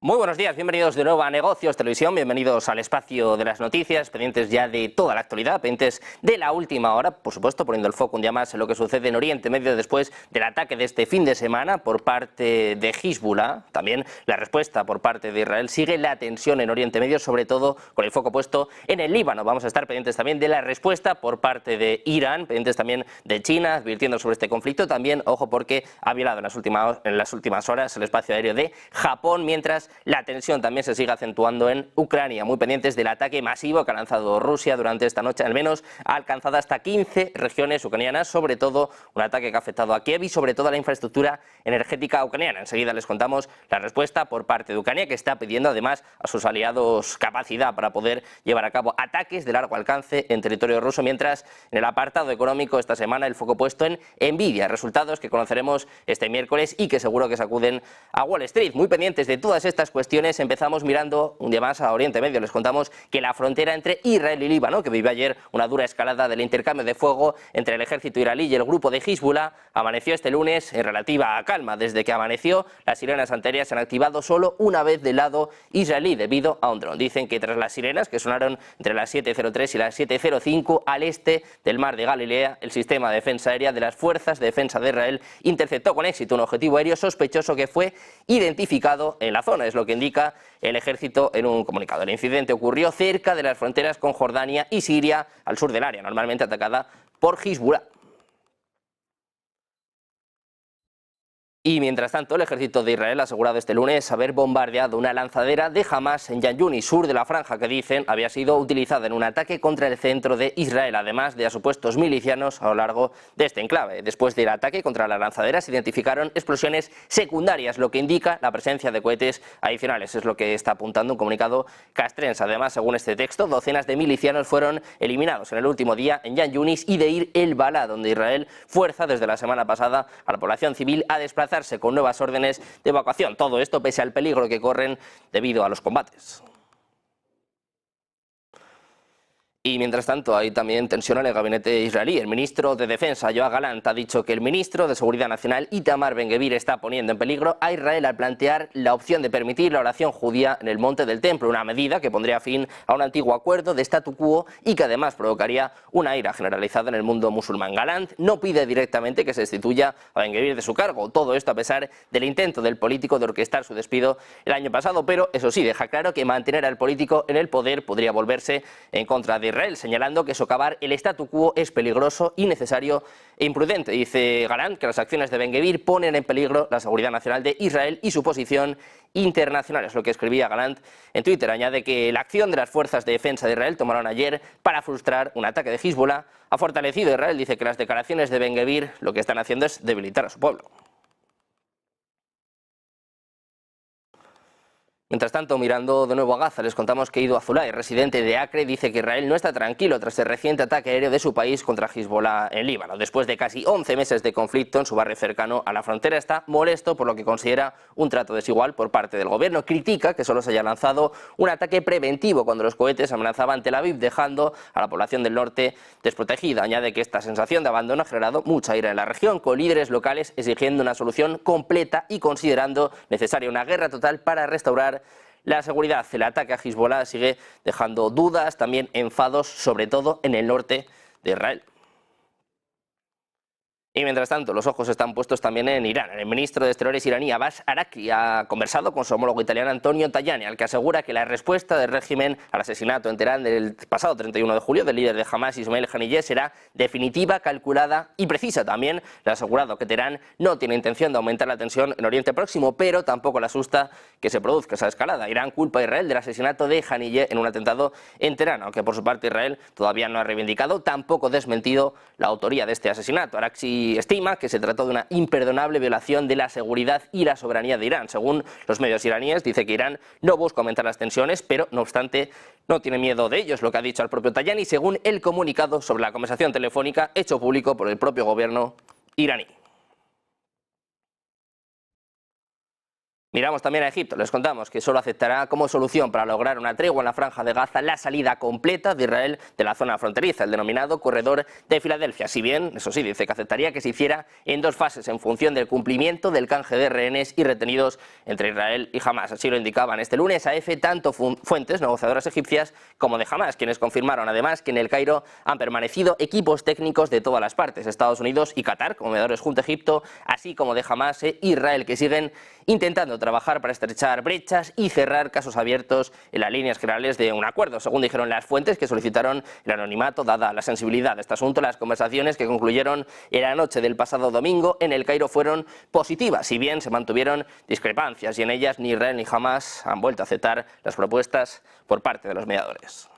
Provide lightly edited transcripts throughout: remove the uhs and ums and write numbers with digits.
Muy buenos días, bienvenidos de nuevo a Negocios Televisión, bienvenidos al espacio de las noticias, pendientes ya de toda la actualidad, pendientes de la última hora, por supuesto poniendo el foco un día más en lo que sucede en Oriente Medio después del ataque de este fin de semana por parte de Hezbollah, también la respuesta por parte de Israel. Sigue la tensión en Oriente Medio, sobre todo con el foco puesto en el Líbano. Vamos a estar pendientes también de la respuesta por parte de Irán, pendientes también de China, advirtiendo sobre este conflicto. También, ojo, porque ha violado en las últimas horas el espacio aéreo de Japón, mientras la tensión también se sigue acentuando en Ucrania, muy pendientes del ataque masivo que ha lanzado Rusia durante esta noche. Al menos ha alcanzado hasta 15 regiones ucranianas, sobre todo un ataque que ha afectado a Kiev y sobre todo a la infraestructura energética ucraniana. Enseguida les contamos la respuesta por parte de Ucrania, que está pidiendo además a sus aliados capacidad para poder llevar a cabo ataques de largo alcance en territorio ruso, mientras en el apartado económico esta semana el foco puesto en Nvidia, resultados que conoceremos este miércoles y que seguro que sacuden a Wall Street. Muy pendientes de todas estas cuestiones, empezamos mirando un día más a Oriente Medio. Les contamos que la frontera entre Israel y Líbano, que vivió ayer una dura escalada del intercambio de fuego entre el ejército iraní y el grupo de Hezbollah, amaneció este lunes en relativa calma. Desde que amaneció, las sirenas antiaéreas se han activado solo una vez del lado israelí debido a un dron. Dicen que tras las sirenas, que sonaron entre las 7:03 y las 7:05 al este del mar de Galilea, el sistema de defensa aérea de las fuerzas de defensa de Israel interceptó con éxito un objetivo aéreo sospechoso que fue identificado en la zona. Es lo que indica el ejército en un comunicado. El incidente ocurrió cerca de las fronteras con Jordania y Siria, al sur del área, normalmente atacada por Hezbollah. Y mientras tanto, el ejército de Israel ha asegurado este lunes haber bombardeado una lanzadera de Hamas en Yan Yunis, sur de la franja, que dicen había sido utilizada en un ataque contra el centro de Israel, además de a supuestos milicianos a lo largo de este enclave. Después del ataque contra la lanzadera se identificaron explosiones secundarias, lo que indica la presencia de cohetes adicionales. Es lo que está apuntando un comunicado castrense. Además, según este texto, docenas de milicianos fueron eliminados en el último día en Yan Yunis y Deir el-Balá, donde Israel fuerza desde la semana pasada a la población civil a desplazarse con nuevas órdenes de evacuación. Todo esto pese al peligro que corren debido a los combates. Y mientras tanto hay también tensión en el gabinete israelí. El ministro de Defensa, Yoav Gallant, ha dicho que el ministro de Seguridad Nacional, Itamar Ben-Gvir, está poniendo en peligro a Israel al plantear la opción de permitir la oración judía en el Monte del Templo, una medida que pondría fin a un antiguo acuerdo de statu quo y que además provocaría una ira generalizada en el mundo musulmán. Gallant no pide directamente que se destituya a Ben-Gvir de su cargo, todo esto a pesar del intento del político de orquestar su despido el año pasado, pero eso sí, deja claro que mantener al político en el poder podría volverse en contra de Israel, señalando que socavar el statu quo es peligroso, innecesario e imprudente. Dice Gallant que las acciones de Ben-Gvir ponen en peligro la seguridad nacional de Israel y su posición internacional. Es lo que escribía Gallant en Twitter. Añade que la acción de las fuerzas de defensa de Israel tomaron ayer para frustrar un ataque de Hezbollah ha fortalecido a Israel. Dice que las declaraciones de Ben-Gvir lo que están haciendo es debilitar a su pueblo. Mientras tanto, mirando de nuevo a Gaza, les contamos que Ido Azulay, residente de Acre, dice que Israel no está tranquilo tras el reciente ataque aéreo de su país contra Hezbollah en Líbano. Después de casi 11 meses de conflicto en su barrio cercano a la frontera, está molesto por lo que considera un trato desigual por parte del gobierno. Critica que solo se haya lanzado un ataque preventivo cuando los cohetes amenazaban Tel Aviv, dejando a la población del norte desprotegida. Añade que esta sensación de abandono ha generado mucha ira en la región, con líderes locales exigiendo una solución completa y considerando necesaria una guerra total para restaurar la seguridad. El ataque a Hezbollah sigue dejando dudas, también enfados, sobre todo en el norte de Israel. Y mientras tanto, los ojos están puestos también en Irán. El ministro de Exteriores iraní, Abbas Araqchi, ha conversado con su homólogo italiano Antonio Tajani, al que asegura que la respuesta del régimen al asesinato en Teherán del pasado 31 de julio del líder de Hamas, Ismail Haniyeh, será definitiva, calculada y precisa. También le ha asegurado que Teherán no tiene intención de aumentar la tensión en Oriente Próximo, pero tampoco le asusta que se produzca esa escalada. Irán culpa a Israel del asesinato de Haniyeh en un atentado en Teherán, aunque por su parte Israel todavía no ha reivindicado, tampoco desmentido la autoría de este asesinato. Araqchi estima que se trató de una imperdonable violación de la seguridad y la soberanía de Irán. Según los medios iraníes, dice que Irán no busca aumentar las tensiones, pero no obstante no tiene miedo de ello, es lo que ha dicho el propio Tajani, según el comunicado sobre la conversación telefónica hecho público por el propio gobierno iraní. Miramos también a Egipto, les contamos que solo aceptará como solución para lograr una tregua en la Franja de Gaza la salida completa de Israel de la zona fronteriza, el denominado Corredor de Filadelfia. Si bien, eso sí, dice que aceptaría que se hiciera en 2 fases en función del cumplimiento del canje de rehenes y retenidos entre Israel y Hamás. Así lo indicaban este lunes a EFE tanto fuentes negociadoras egipcias como de Hamás, quienes confirmaron además que en el Cairo han permanecido equipos técnicos de todas las partes, Estados Unidos y Qatar, como mediadores junto a Egipto, así como de Hamás e Israel, que siguen intentando trabajar para estrechar brechas y cerrar casos abiertos en las líneas generales de un acuerdo, según dijeron las fuentes que solicitaron el anonimato dada la sensibilidad de este asunto. Las conversaciones que concluyeron en la noche del pasado domingo en el Cairo fueron positivas, si bien se mantuvieron discrepancias y en ellas ni Israel ni Hamás han vuelto a aceptar las propuestas por parte de los mediadores.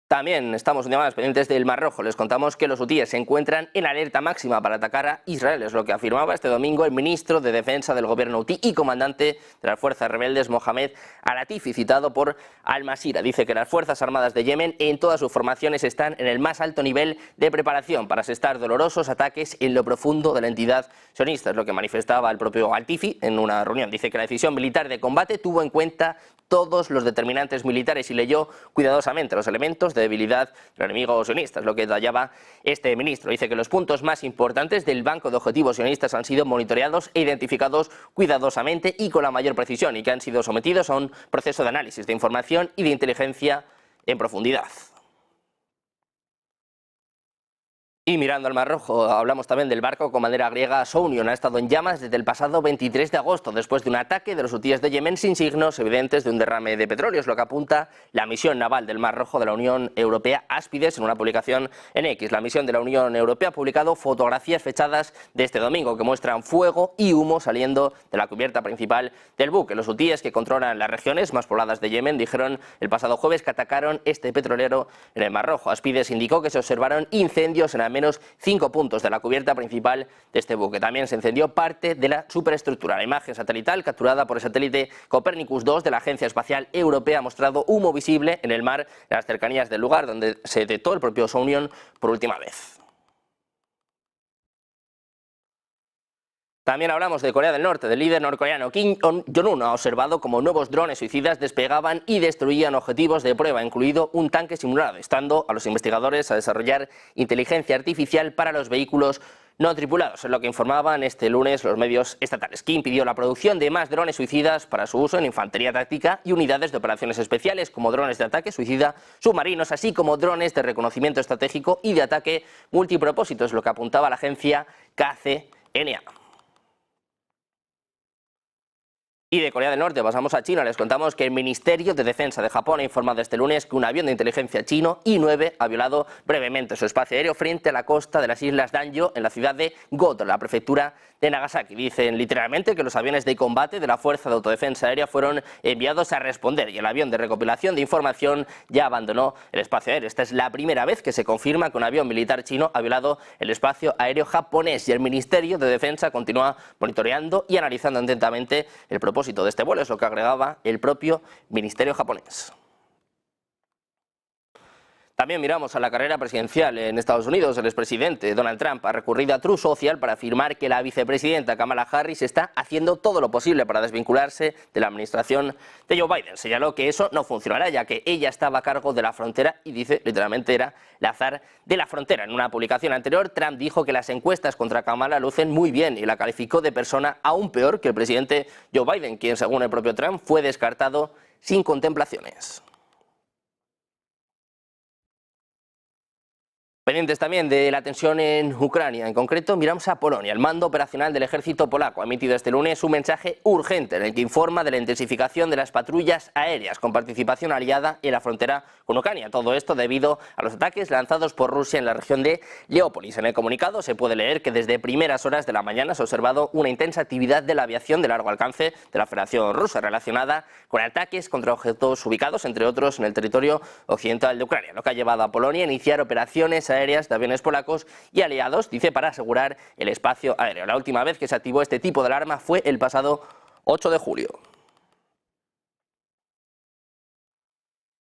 También estamos un día más pendientes del Mar Rojo. Les contamos que los hutíes se encuentran en alerta máxima para atacar a Israel. Es lo que afirmaba este domingo el ministro de Defensa del gobierno hutí y comandante de las fuerzas rebeldes, Mohamed al-Atifi, citado por Al-Masira. Dice que las Fuerzas Armadas de Yemen en todas sus formaciones están en el más alto nivel de preparación para asestar dolorosos ataques en lo profundo de la entidad sionista. Es lo que manifestaba el propio al-Atifi en una reunión. Dice que la decisión militar de combate tuvo en cuenta todos los determinantes militares y leyó cuidadosamente los elementos de debilidad del enemigo sionista, es lo que detallaba este ministro. Dice que los puntos más importantes del banco de objetivos sionistas han sido monitoreados e identificados cuidadosamente y con la mayor precisión y que han sido sometidos a un proceso de análisis de información y de inteligencia en profundidad. Y mirando al Mar Rojo, hablamos también del barco con bandera griega Sounion. Ha estado en llamas desde el pasado 23 de agosto, después de un ataque de los hutíes de Yemen sin signos evidentes de un derrame de petróleo. Es lo que apunta la misión naval del Mar Rojo de la Unión Europea, Aspides, en una publicación en X. La misión de la Unión Europea ha publicado fotografías fechadas de este domingo que muestran fuego y humo saliendo de la cubierta principal del buque. Los hutíes, que controlan las regiones más pobladas de Yemen, dijeron el pasado jueves que atacaron este petrolero en el Mar Rojo. Aspides indicó que se observaron incendios en al menos 5 puntos de la cubierta principal de este buque. También se encendió parte de la superestructura. La imagen satelital capturada por el satélite Copernicus 2 de la Agencia Espacial Europea ha mostrado humo visible en el mar en las cercanías del lugar donde se detectó el propio Sounion por última vez. También hablamos de Corea del Norte. El líder norcoreano Kim Jong-un ha observado cómo nuevos drones suicidas despegaban y destruían objetivos de prueba, incluido un tanque simulado, instando a los investigadores a desarrollar inteligencia artificial para los vehículos no tripulados, es lo que informaban este lunes los medios estatales. Kim pidió la producción de más drones suicidas para su uso en infantería táctica y unidades de operaciones especiales, como drones de ataque suicida submarinos, así como drones de reconocimiento estratégico y de ataque multipropósito, es lo que apuntaba la agencia KCNA. Y de Corea del Norte pasamos a China. Les contamos que el Ministerio de Defensa de Japón ha informado este lunes que un avión de inteligencia chino I-9 ha violado brevemente su espacio aéreo frente a la costa de las islas Danjo en la ciudad de Goto, la prefectura de Nagasaki. Dicen literalmente que los aviones de combate de la Fuerza de Autodefensa Aérea fueron enviados a responder y el avión de recopilación de información ya abandonó el espacio aéreo. Esta es la primera vez que se confirma que un avión militar chino ha violado el espacio aéreo japonés y el Ministerio de Defensa continúa monitoreando y analizando atentamente el propósito de este vuelo, es lo que agregaba el propio Ministerio japonés. También miramos a la carrera presidencial en Estados Unidos. El expresidente Donald Trump ha recurrido a Truth Social para afirmar que la vicepresidenta Kamala Harris está haciendo todo lo posible para desvincularse de la administración de Joe Biden. Señaló que eso no funcionará, ya que ella estaba a cargo de la frontera y dice, literalmente, era la zar de la frontera. En una publicación anterior, Trump dijo que las encuestas contra Kamala lucen muy bien y la calificó de persona aún peor que el presidente Joe Biden, quien, según el propio Trump, fue descartado sin contemplaciones. Pendientes también de la tensión en Ucrania, en concreto miramos a Polonia. El mando operacional del ejército polaco ha emitido este lunes un mensaje urgente en el que informa de la intensificación de las patrullas aéreas con participación aliada en la frontera con Ucrania. Todo esto debido a los ataques lanzados por Rusia en la región de Leópolis. En el comunicado se puede leer que desde primeras horas de la mañana se ha observado una intensa actividad de la aviación de largo alcance de la Federación Rusa relacionada con ataques contra objetos ubicados, entre otros, en el territorio occidental de Ucrania, lo que ha llevado a Polonia a iniciar operaciones aéreas de aviones polacos y aliados, dice, para asegurar el espacio aéreo. La última vez que se activó este tipo de alarma fue el pasado 8 de julio.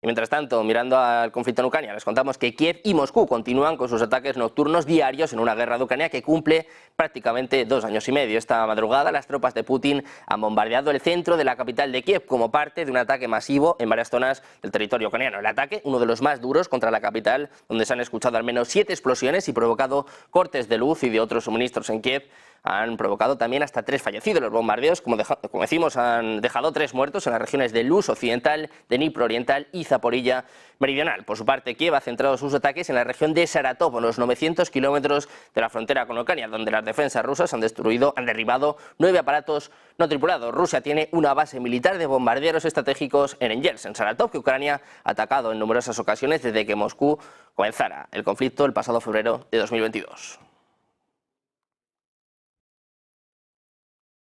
Y mientras tanto, mirando al conflicto en Ucrania, les contamos que Kiev y Moscú continúan con sus ataques nocturnos diarios en una guerra de Ucrania que cumple prácticamente 2 años y medio. Esta madrugada las tropas de Putin han bombardeado el centro de la capital de Kiev como parte de un ataque masivo en varias zonas del territorio ucraniano. El ataque, uno de los más duros contra la capital, donde se han escuchado al menos 7 explosiones y provocado cortes de luz y de otros suministros en Kiev, han provocado también hasta 3 fallecidos. Los bombardeos, como decimos, han dejado 3 muertos en las regiones de Luz occidental, de Dnipro oriental y Zaporilla meridional. Por su parte, Kiev ha centrado sus ataques en la región de Saratov, a unos 900 kilómetros de la frontera con Ucrania, donde las defensas rusas han derribado 9 aparatos no tripulados. Rusia tiene una base militar de bombarderos estratégicos en Engels, en Saratov, que Ucrania ha atacado en numerosas ocasiones desde que Moscú comenzara el conflicto el pasado febrero de 2022.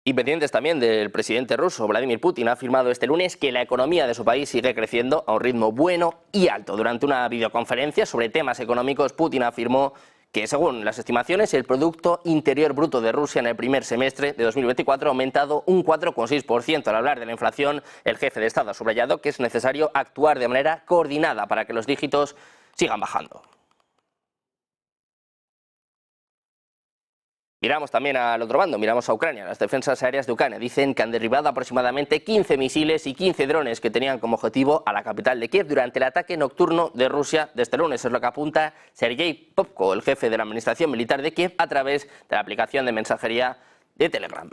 Y pendientes también del presidente ruso, Vladimir Putin, ha afirmado este lunes que la economía de su país sigue creciendo a un ritmo bueno y alto. Durante una videoconferencia sobre temas económicos, Putin afirmó que, según las estimaciones, el Producto Interior Bruto de Rusia en el primer semestre de 2024 ha aumentado un 4,6%. Al hablar de la inflación, el jefe de Estado ha subrayado que es necesario actuar de manera coordinada para que los dígitos sigan bajando. Miramos también al otro bando, miramos a Ucrania. Las defensas aéreas de Ucrania dicen que han derribado aproximadamente 15 misiles y 15 drones que tenían como objetivo a la capital de Kiev durante el ataque nocturno de Rusia de este lunes. Es lo que apunta Sergei Popko, el jefe de la administración militar de Kiev, a través de la aplicación de mensajería de Telegram.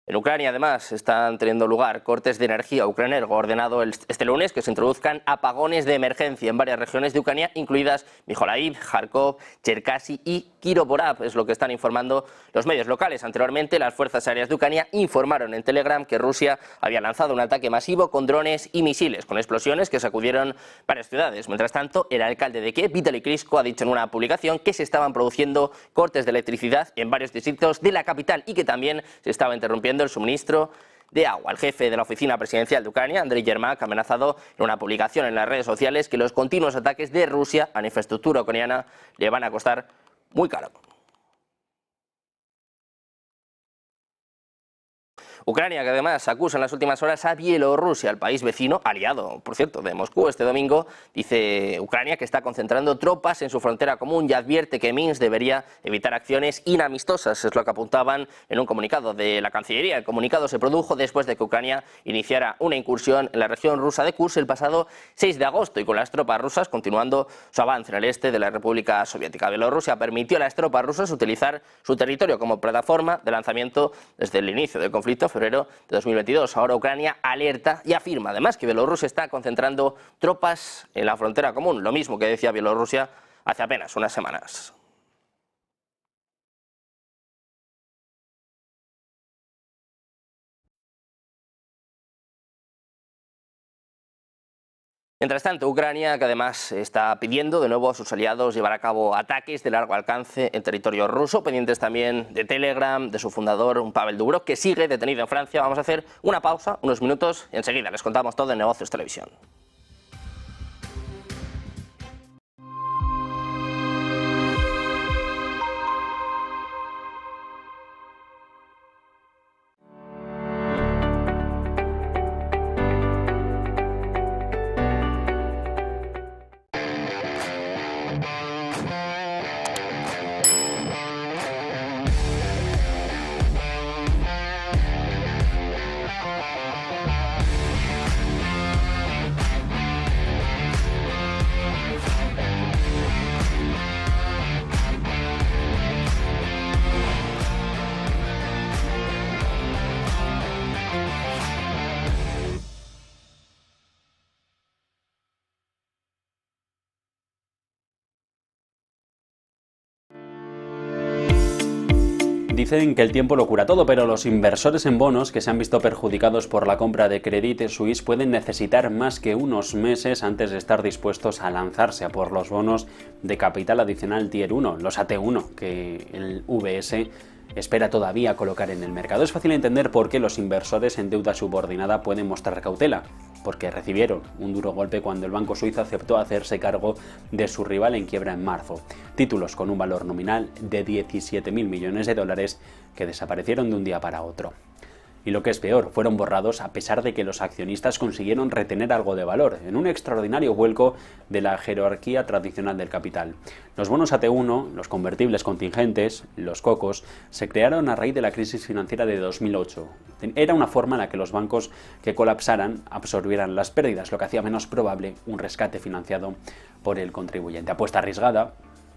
En Ucrania, además, están teniendo lugar cortes de energía. Ucrania ha ordenado este lunes que se introduzcan apagones de emergencia en varias regiones de Ucrania, incluidas Mykolaiv, Kharkov, Cherkasy y Kirovohrad, es lo que están informando los medios locales. Anteriormente, las fuerzas aéreas de Ucrania informaron en Telegram que Rusia había lanzado un ataque masivo con drones y misiles, con explosiones que sacudieron varias ciudades. Mientras tanto, el alcalde de Kiev, Vitaly Klitschko, ha dicho en una publicación que se estaban produciendo cortes de electricidad en varios distritos de la capital y que también se estaba interrumpiendo el suministro de agua. El jefe de la oficina presidencial de Ucrania, Andriy Yermak, ha amenazado en una publicación en las redes sociales que los continuos ataques de Rusia a la infraestructura ucraniana le van a costar muy caro. Ucrania, que además acusa en las últimas horas a Bielorrusia, el país vecino, aliado, por cierto, de Moscú. Este domingo dice Ucrania que está concentrando tropas en su frontera común y advierte que Minsk debería evitar acciones inamistosas. Es lo que apuntaban en un comunicado de la Cancillería. El comunicado se produjo después de que Ucrania iniciara una incursión en la región rusa de Kursk el pasado 6 de agosto y con las tropas rusas continuando su avance en el este de la República Soviética. Bielorrusia permitió a las tropas rusas utilizar su territorio como plataforma de lanzamiento desde el inicio del conflicto, febrero de 2022. Ahora Ucrania alerta y afirma además que Bielorrusia está concentrando tropas en la frontera común, lo mismo que decía Bielorrusia hace apenas unas semanas. Mientras tanto, Ucrania, que además está pidiendo de nuevo a sus aliados llevar a cabo ataques de largo alcance en territorio ruso, pendientes también de Telegram, de su fundador, Pavel Durov, que sigue detenido en Francia. Vamos a hacer una pausa, unos minutos, y enseguida les contamos todo en Negocios Televisión. Dicen que el tiempo lo cura todo, pero los inversores en bonos que se han visto perjudicados por la compra de Credit Suisse pueden necesitar más que unos meses antes de estar dispuestos a lanzarse a por los bonos de capital adicional Tier 1, los AT1, que el VS espera todavía colocar en el mercado. Es fácil entender por qué los inversores en deuda subordinada pueden mostrar cautela, porque recibieron un duro golpe cuando el banco suizo aceptó hacerse cargo de su rival en quiebra en marzo. Títulos con un valor nominal de 17.000 millones de dólares que desaparecieron de un día para otro. Y lo que es peor, fueron borrados a pesar de que los accionistas consiguieron retener algo de valor, en un extraordinario vuelco de la jerarquía tradicional del capital. Los bonos AT1, los convertibles contingentes, los cocos, se crearon a raíz de la crisis financiera de 2008. Era una forma en la que los bancos que colapsaran absorbieran las pérdidas, lo que hacía menos probable un rescate financiado por el contribuyente. Apuesta arriesgada,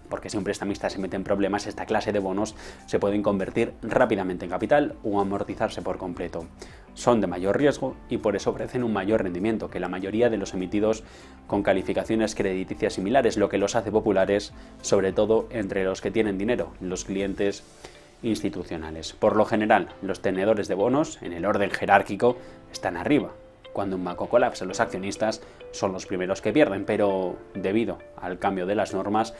porque si un prestamista se mete en problemas, esta clase de bonos se pueden convertir rápidamente en capital o amortizarse por completo. Son de mayor riesgo y por eso ofrecen un mayor rendimiento que la mayoría de los emitidos con calificaciones crediticias similares, lo que los hace populares, sobre todo entre los que tienen dinero, los clientes institucionales. Por lo general, los tenedores de bonos, en el orden jerárquico, están arriba. Cuando un banco colapsa, los accionistas son los primeros que pierden, pero debido al cambio de las normas,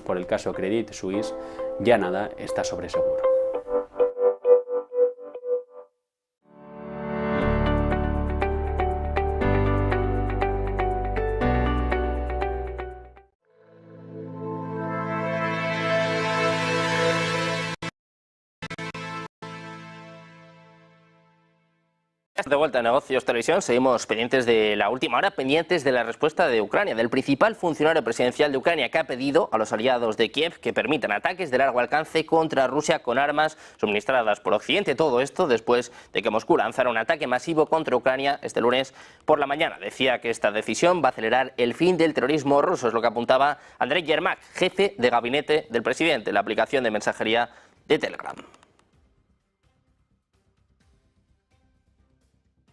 por el caso Credit Suisse, ya nada está sobre seguro. De vuelta a Negocios Televisión, seguimos pendientes de la última hora, pendientes de la respuesta de Ucrania, del principal funcionario presidencial de Ucrania, que ha pedido a los aliados de Kiev que permitan ataques de largo alcance contra Rusia con armas suministradas por Occidente. Todo esto después de que Moscú lanzara un ataque masivo contra Ucrania este lunes por la mañana. Decía que esta decisión va a acelerar el fin del terrorismo ruso, es lo que apuntaba Andrei Yermak, jefe de gabinete del presidente, la aplicación de mensajería de Telegram.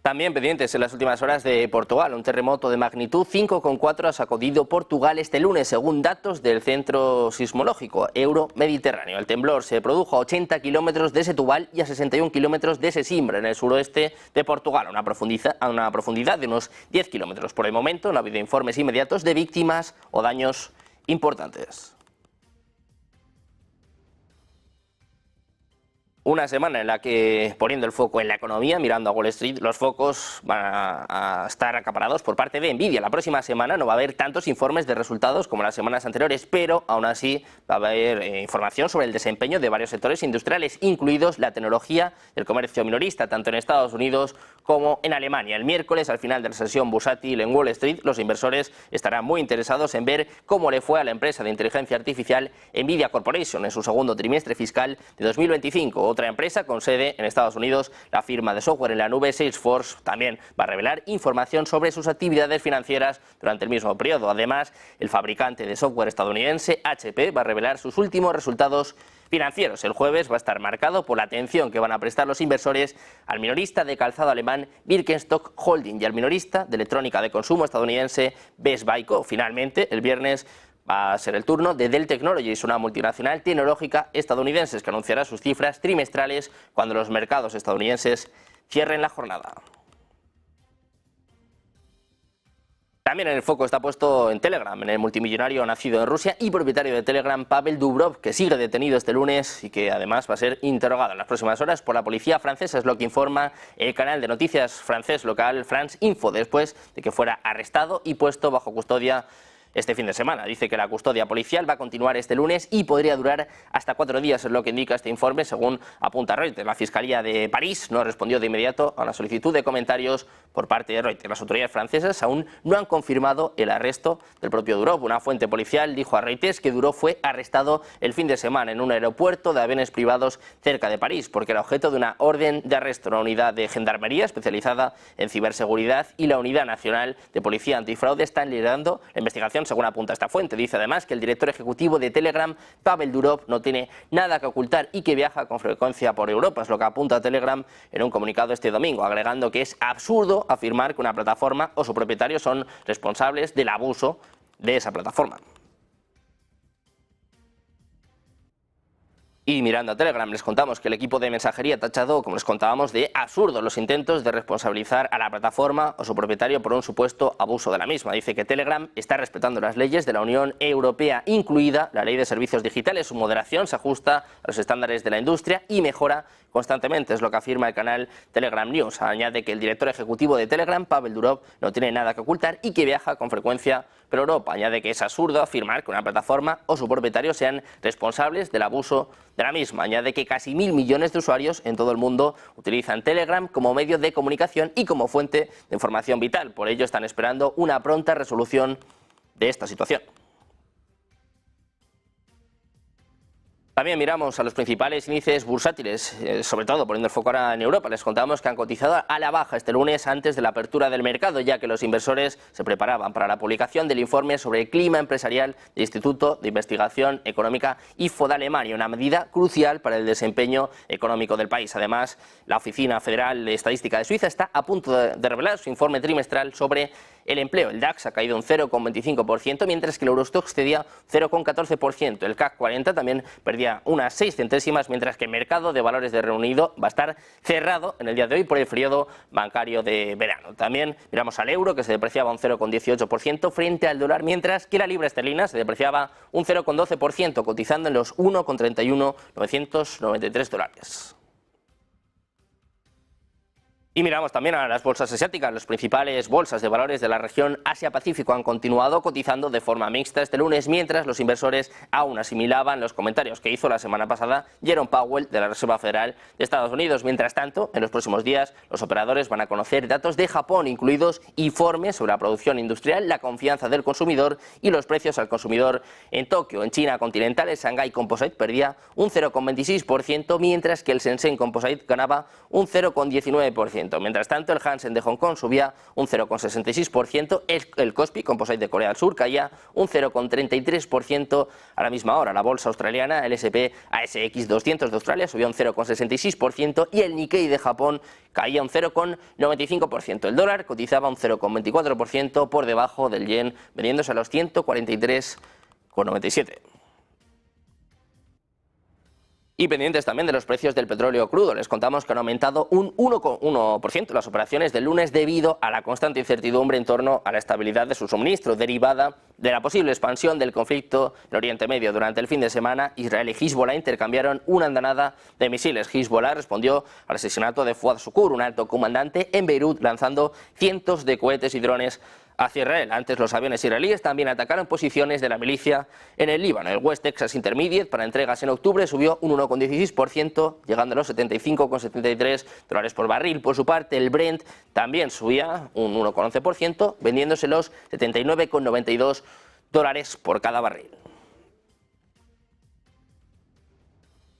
También pendientes en las últimas horas de Portugal. Un terremoto de magnitud 5,4 ha sacudido Portugal este lunes, según datos del Centro Sismológico Euromediterráneo. El temblor se produjo a 80 kilómetros de Setúbal y a 61 kilómetros de Sesimbra, en el suroeste de Portugal, a una profundidad de unos 10 kilómetros. Por el momento no ha habido informes inmediatos de víctimas o daños importantes. Una semana en la que, poniendo el foco en la economía, mirando a Wall Street, los focos van a estar acaparados por parte de Nvidia. La próxima semana no va a haber tantos informes de resultados como las semanas anteriores, pero aún así va a haber información sobre el desempeño de varios sectores industriales, incluidos la tecnología y el comercio minorista, tanto en Estados Unidos como en Alemania. El miércoles, al final de la sesión bursátil en Wall Street, los inversores estarán muy interesados en ver cómo le fue a la empresa de inteligencia artificial Nvidia Corporation en su segundo trimestre fiscal de 2025. Otra empresa con sede en Estados Unidos, la firma de software en la nube Salesforce, también va a revelar información sobre sus actividades financieras durante el mismo periodo. Además, el fabricante de software estadounidense HP va a revelar sus últimos resultados financieros. El jueves va a estar marcado por la atención que van a prestar los inversores al minorista de calzado alemán Birkenstock Holding y al minorista de electrónica de consumo estadounidense Best Buy Co. Finalmente, el viernes va a ser el turno de Dell Technologies, una multinacional tecnológica estadounidense que anunciará sus cifras trimestrales cuando los mercados estadounidenses cierren la jornada. También en el foco está puesto en Telegram, en el multimillonario nacido en Rusia y propietario de Telegram, Pavel Durov, que sigue detenido este lunes y que además va a ser interrogado en las próximas horas por la policía francesa, es lo que informa el canal de noticias francés local France Info, después de que fuera arrestado y puesto bajo custodia este fin de semana. Dice que la custodia policial va a continuar este lunes y podría durar hasta 4 días, es lo que indica este informe, según apunta Reuters. La Fiscalía de París no respondió de inmediato a una solicitud de comentarios por parte de Reuters. Las autoridades francesas aún no han confirmado el arresto del propio Durov. Una fuente policial dijo a Reuters que Durov fue arrestado el fin de semana en un aeropuerto de aviones privados cerca de París, porque era objeto de una orden de arresto. Una unidad de gendarmería especializada en ciberseguridad y la Unidad Nacional de Policía Antifraude están liderando la investigación, según apunta esta fuente. Dice además que el director ejecutivo de Telegram, Pavel Durov, no tiene nada que ocultar y que viaja con frecuencia por Europa. Es lo que apunta Telegram en un comunicado este domingo, agregando que es absurdo afirmar que una plataforma o su propietario son responsables del abuso de esa plataforma. Y mirando a Telegram, les contamos que el equipo de mensajería ha tachado, como les contábamos, de absurdo los intentos de responsabilizar a la plataforma o su propietario por un supuesto abuso de la misma. Dice que Telegram está respetando las leyes de la Unión Europea, incluida la Ley de Servicios Digitales. Su moderación se ajusta a los estándares de la industria y mejora constantemente, es lo que afirma el canal Telegram News. Añade que el director ejecutivo de Telegram, Pavel Durov, no tiene nada que ocultar y que viaja con frecuencia por Europa. Añade que es absurdo afirmar que una plataforma o su propietario sean responsables del abuso de la misma. Añade que casi 1.000 millones de usuarios en todo el mundo utilizan Telegram como medio de comunicación y como fuente de información vital. Por ello están esperando una pronta resolución de esta situación. También miramos a los principales índices bursátiles, sobre todo poniendo el foco ahora en Europa. Les contamos que han cotizado a la baja este lunes antes de la apertura del mercado, ya que los inversores se preparaban para la publicación del informe sobre el clima empresarial del Instituto de Investigación Económica IFO de Alemania, una medida crucial para el desempeño económico del país. Además, la Oficina Federal de Estadística de Suiza está a punto de revelar su informe trimestral sobre el empleo. El DAX ha caído un 0,25%, mientras que el Eurostoxx cedía 0,14%. El CAC 40 también perdía unas 6 centésimas, mientras que el mercado de valores de Reino Unido va a estar cerrado en el día de hoy por el periodo bancario de verano. También miramos al euro, que se depreciaba un 0,18% frente al dólar, mientras que la libra esterlina se depreciaba un 0,12%, cotizando en los 1,31993 dólares. Y miramos también a las bolsas asiáticas. Las principales bolsas de valores de la región Asia-Pacífico han continuado cotizando de forma mixta este lunes, mientras los inversores aún asimilaban los comentarios que hizo la semana pasada Jerome Powell de la Reserva Federal de Estados Unidos. Mientras tanto, en los próximos días, los operadores van a conocer datos de Japón, incluidos informes sobre la producción industrial, la confianza del consumidor y los precios al consumidor en Tokio. En China continental, el Shanghai Composite perdía un 0,26%, mientras que el Shenzhen Composite ganaba un 0,19%. Mientras tanto, el Hansen de Hong Kong subía un 0,66%, el Kospi Composite de Corea del Sur caía un 0,33% a la misma hora. La bolsa australiana, el S&P/ASX 200 de Australia, subía un 0,66% y el Nikkei de Japón caía un 0,95%. El dólar cotizaba un 0,24% por debajo del yen, vendiéndose a los 143,97. Y pendientes también de los precios del petróleo crudo, les contamos que han aumentado un 1,1% las operaciones del lunes debido a la constante incertidumbre en torno a la estabilidad de su suministro, derivada de la posible expansión del conflicto en Oriente Medio. Durante el fin de semana, Israel y Hezbollah intercambiaron una andanada de misiles. Hezbollah respondió al asesinato de Fuad Shukr, un alto comandante en Beirut, lanzando cientos de cohetes y drones hacia Israel. Antes, los aviones israelíes también atacaron posiciones de la milicia en el Líbano. El West Texas Intermediate, para entregas en octubre, subió un 1,16%, llegando a los 75,73 dólares por barril. Por su parte, el Brent también subía un 1,11%, vendiéndose los 79,92 dólares por cada barril.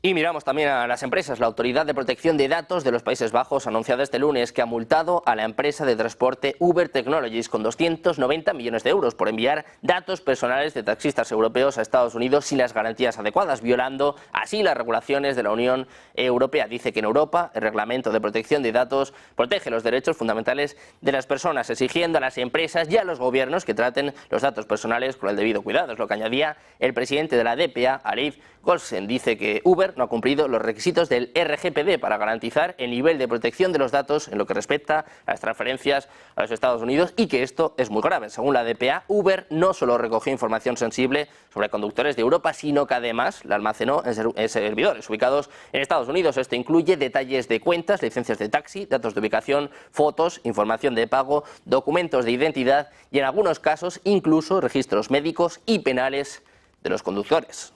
Y miramos también a las empresas. La Autoridad de Protección de Datos de los Países Bajos ha anunciado este lunes que ha multado a la empresa de transporte Uber Technologies con 290 millones de euros por enviar datos personales de taxistas europeos a Estados Unidos sin las garantías adecuadas, violando así las regulaciones de la Unión Europea. Dice que en Europa el Reglamento de Protección de Datos protege los derechos fundamentales de las personas, exigiendo a las empresas y a los gobiernos que traten los datos personales con el debido cuidado. Es lo que añadía el presidente de la DPA, Arif Goldsen. Dice que Uber no ha cumplido los requisitos del RGPD para garantizar el nivel de protección de los datos en lo que respecta a las transferencias a los Estados Unidos y que esto es muy grave. Según la DPA, Uber no solo recogió información sensible sobre conductores de Europa, sino que además la almacenó en servidores ubicados en Estados Unidos. Esto incluye detalles de cuentas, licencias de taxi, datos de ubicación, fotos, información de pago, documentos de identidad y en algunos casos incluso registros médicos y penales de los conductores.